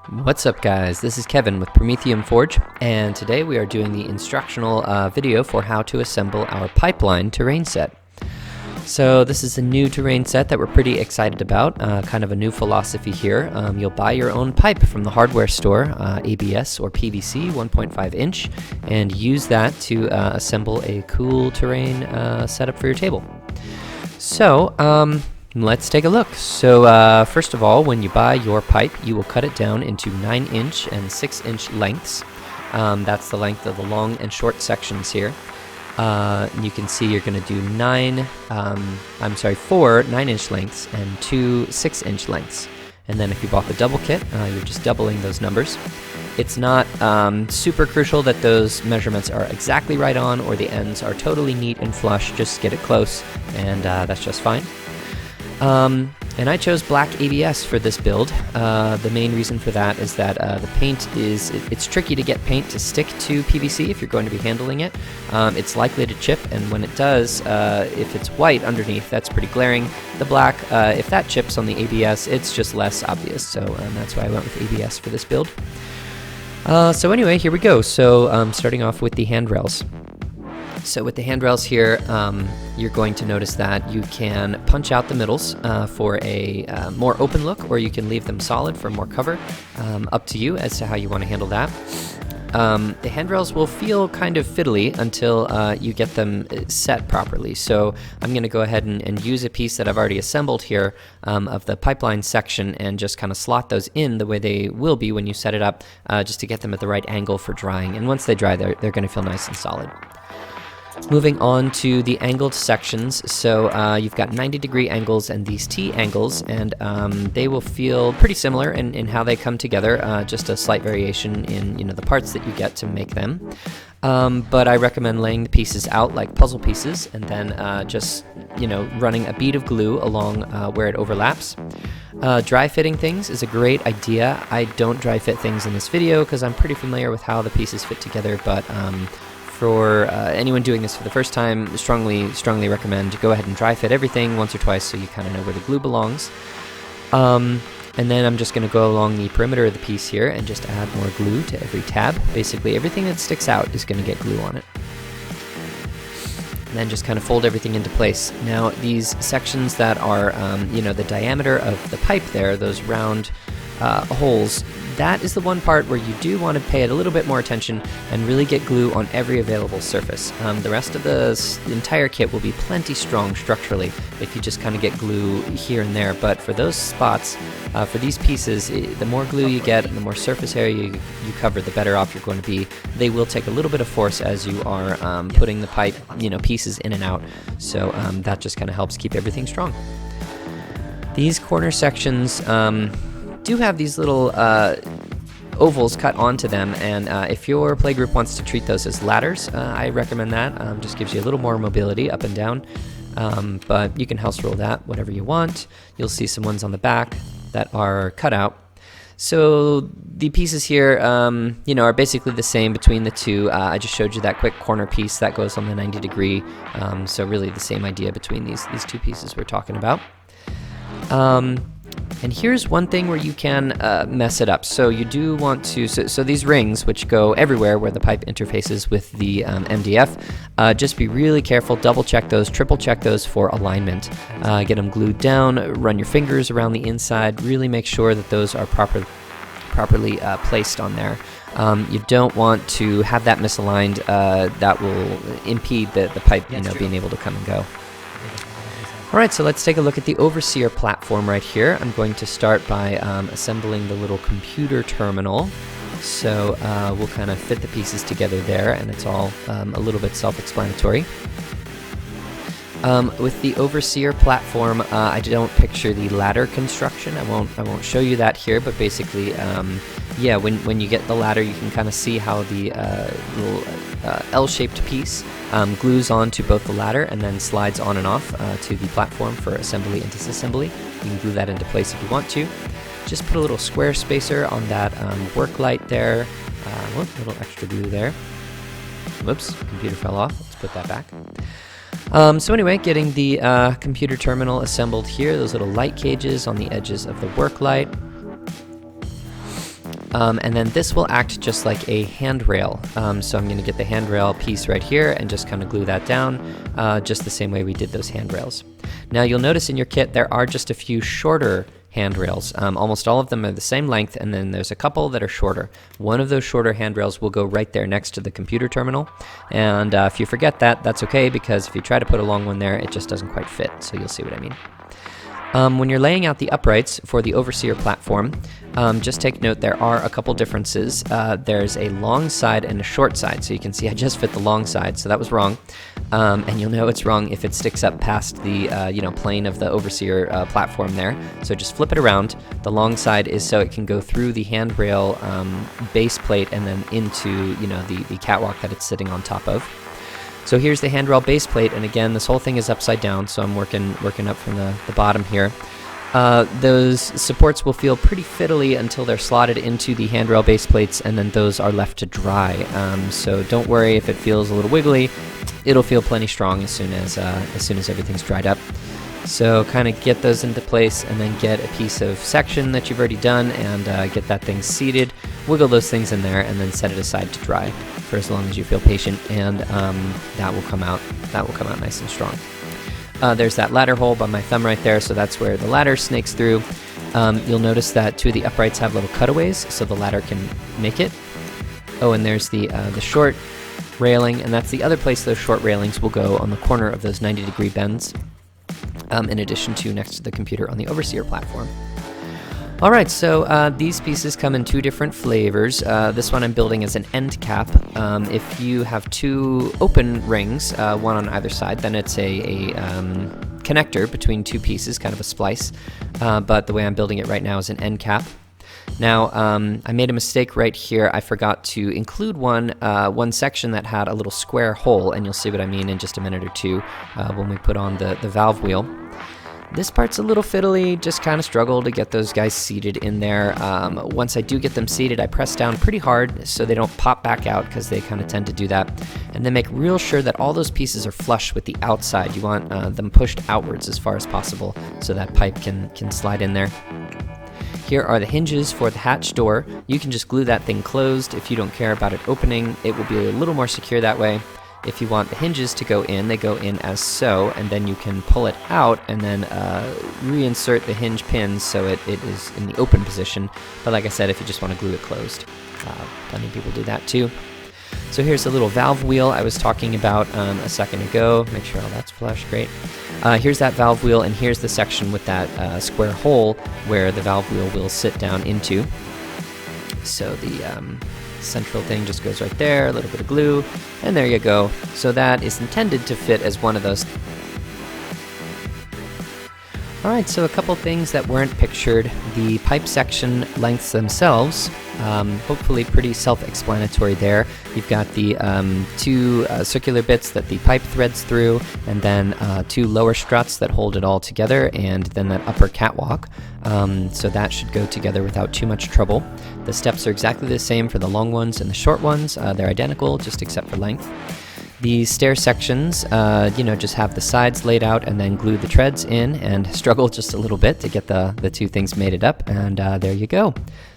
What's up guys, this is Kevin with Promethium Forge, and today we are doing the instructional video for how to assemble our pipeline terrain set. So this is a new terrain set that we're pretty excited about, kind of a new philosophy here. You'll buy your own pipe from the hardware store, ABS or PVC 1.5 inch, and use that to assemble a cool terrain setup for your table. So let's take a look. So first of all, when you buy your pipe, you will cut it down into 9-inch and 6-inch lengths. That's the length of the long and short sections here. You can see you're going to do 4 9-inch lengths and 2 6-inch lengths. And then if you bought the double kit, you're just doubling those numbers. It's not super crucial that those measurements are exactly right on or the ends are totally neat and flush. Just get it close, and that's just fine. And I chose black ABS for this build. The main reason for that is that the paint it's tricky to get paint to stick to PVC if you're going to be handling it. It's likely to chip, and when it does, if it's white underneath, that's pretty glaring. The black, if that chips on the ABS, it's just less obvious, so that's why I went with ABS for this build. So anyway, here we go. So starting off with the handrails. So with the handrails here, you're going to notice that you can punch out the middles for a more open look, or you can leave them solid for more cover. Up to you as to how you want to handle that. The handrails will feel kind of fiddly until you get them set properly. So I'm going to go ahead and use a piece that I've already assembled here of the pipeline section and just kind of slot those in the way they will be when you set it up, just to get them at the right angle for drying. And once they dry, they're going to feel nice and solid. Moving on to the angled sections, so you've got 90-degree angles and these T angles, and they will feel pretty similar in how they come together, just a slight variation in the parts that you get to make them. But I recommend laying the pieces out like puzzle pieces, and then just running a bead of glue along where it overlaps. Dry fitting things is a great idea. I don't dry fit things in this video because I'm pretty familiar with how the pieces fit together, but for anyone doing this for the first time, strongly recommend to go ahead and dry fit everything once or twice so you kind of know where the glue belongs. And then I'm just going to go along the perimeter of the piece here and just add more glue to every tab. Basically everything that sticks out is going to get glue on it. And then just kind of fold everything into place. Now these sections that are the diameter of the pipe there, those round holes, that is the one part where you do want to pay it a little bit more attention and really get glue on every available surface. The rest of the entire kit will be plenty strong structurally if you just kind of get glue here and there, but for those spots, for these pieces, the more glue you get and the more surface area you cover, the better off you're going to be. They will take a little bit of force as you are putting the pipe pieces in and out, so that just kind of helps keep everything strong. These corner sections do have these little ovals cut onto them, and if your playgroup wants to treat those as ladders, I recommend that. Just gives you a little more mobility up and down, but you can house rule that whatever you want. You'll see some ones on the back that are cut out. So the pieces here are basically the same between the two. I just showed you that quick corner piece that goes on the 90-degree, so really the same idea between these two pieces we're talking about. And here's one thing where you can mess it up. So you do want to, so these rings, which go everywhere where the pipe interfaces with the MDF, just be really careful, double check those, triple check those for alignment. Get them glued down, run your fingers around the inside, really make sure that those are properly placed on there. You don't want to have that misaligned. That will impede the pipe being able to come and go. Alright, so let's take a look at the Overseer platform right here. I'm going to start by assembling the little computer terminal. So we'll kind of fit the pieces together there, and it's all a little bit self-explanatory. With the Overseer platform, I don't picture the ladder construction. I won't show you that here, but basically, when you get the ladder, you can kind of see how the little L-shaped piece glues onto both the ladder and then slides on and off to the platform for assembly and disassembly. You can glue that into place if you want to. Just put a little square spacer on that work light there. A little extra glue there. Whoops, computer fell off. Let's put that back. So anyway, getting the computer terminal assembled here, those little light cages on the edges of the work light. And then this will act just like a handrail. So I'm going to get the handrail piece right here and just kind of glue that down just the same way we did those handrails. Now you'll notice in your kit there are just a few shorter handrails. Almost all of them are the same length, and then there's a couple that are shorter. One of those shorter handrails will go right there next to the computer terminal, and if you forget that, that's okay, because if you try to put a long one there, it just doesn't quite fit, so you'll see what I mean. When you're laying out the uprights for the Overseer platform, just take note there are a couple differences. There's a long side and a short side, so you can see I just fit the long side, so that was wrong. And you'll know it's wrong if it sticks up past the plane of the Overseer platform there. So just flip it around. The long side is so it can go through the handrail base plate and then into the catwalk that it's sitting on top of. So here's the handrail base plate, and again, this whole thing is upside down, so I'm working up from the bottom here. Those supports will feel pretty fiddly until they're slotted into the handrail base plates, and then those are left to dry. So don't worry if it feels a little wiggly. It'll feel plenty strong as soon as everything's dried up. So kind of get those into place, and then get a piece of section that you've already done and get that thing seated. Wiggle those things in there, and then set it aside to dry for as long as you feel patient, and that will come out nice and strong. There's that ladder hole by my thumb right there, so that's where the ladder snakes through. You'll notice that two of the uprights have little cutaways, so the ladder can make it. Oh, and there's the short railing, and that's the other place those short railings will go, on the corner of those 90-degree bends, in addition to next to the computer on the Overseer platform. Alright, so these pieces come in two different flavors. This one I'm building as an end cap. If you have two open rings, one on either side, then it's a connector between two pieces, kind of a splice. But the way I'm building it right now is an end cap. Now, I made a mistake right here. I forgot to include one section that had a little square hole, and you'll see what I mean in just a minute or two when we put on the valve wheel. This part's a little fiddly, just kind of struggle to get those guys seated in there. Once I do get them seated, I press down pretty hard so they don't pop back out, because they kind of tend to do that. And then make real sure that all those pieces are flush with the outside. You want them pushed outwards as far as possible so that pipe can slide in there. Here are the hinges for the hatch door. You can just glue that thing closed. If you don't care about it opening, it will be a little more secure that way. If you want the hinges to go in, they go in as so, and then you can pull it out and then reinsert the hinge pins so it is in the open position. But like I said, if you just want to glue it closed, plenty of people do that too. So here's the little valve wheel I was talking about a second ago. Make sure all that's flush, great. Here's that valve wheel, and here's the section with that square hole where the valve wheel will sit down into. So the central thing just goes right there, a little bit of glue, and there you go. So that is intended to fit as one of those. Alright, so a couple things that weren't pictured. The pipe section lengths themselves, hopefully pretty self-explanatory there. You've got the two circular bits that the pipe threads through, and then two lower struts that hold it all together, and then that upper catwalk. So that should go together without too much trouble. The steps are exactly the same for the long ones and the short ones. They're identical, just except for length. The stair sections, just have the sides laid out and then glue the treads in and struggle just a little bit to get the two things mated up, and there you go.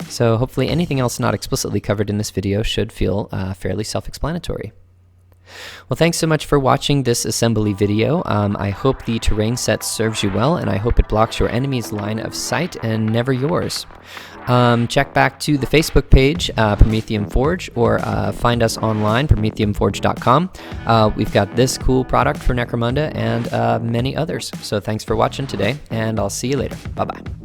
So hopefully anything else not explicitly covered in this video should feel fairly self-explanatory. Well, thanks so much for watching this assembly video. I hope the terrain set serves you well, and I hope it blocks your enemy's line of sight and never yours. Check back to the Facebook page, Promethium Forge, or find us online, promethiumforge.com. We've got this cool product for Necromunda and many others. So thanks for watching today, and I'll see you later. Bye-bye.